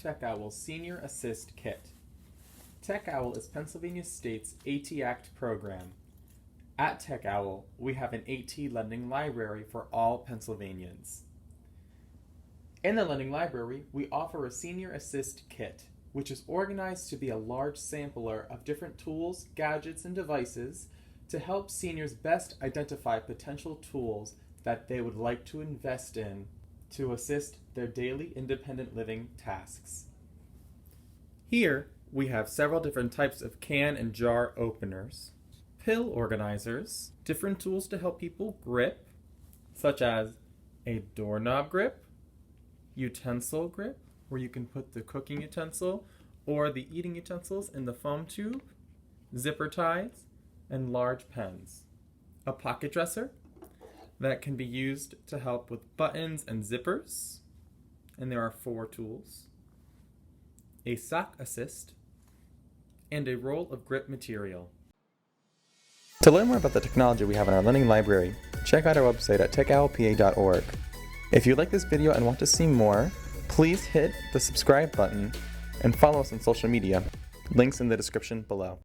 TechOWL Senior Assist Kit. TechOWL is Pennsylvania State's AT Act program. At TechOWL, we have an AT lending library for all Pennsylvanians. In the lending library, we offer a Senior Assist Kit, which is organized to be a large sampler of different tools, gadgets, and devices to help seniors best identify potential tools that they would like to invest in to assist their daily independent living tasks. Here, we have several different types of can and jar openers, pill organizers, different tools to help people grip, such as a doorknob grip, utensil grip, where you can put the cooking utensil or the eating utensils in the foam tube, zipper ties, and large pens, a pocket dresser that can be used to help with buttons and zippers, and there are 4 tools, a sock assist, and a roll of grip material. To learn more about the technology we have in our lending library, check out our website at techowlpa.org. If you like this video and want to see more, please hit the subscribe button and follow us on social media. Links in the description below.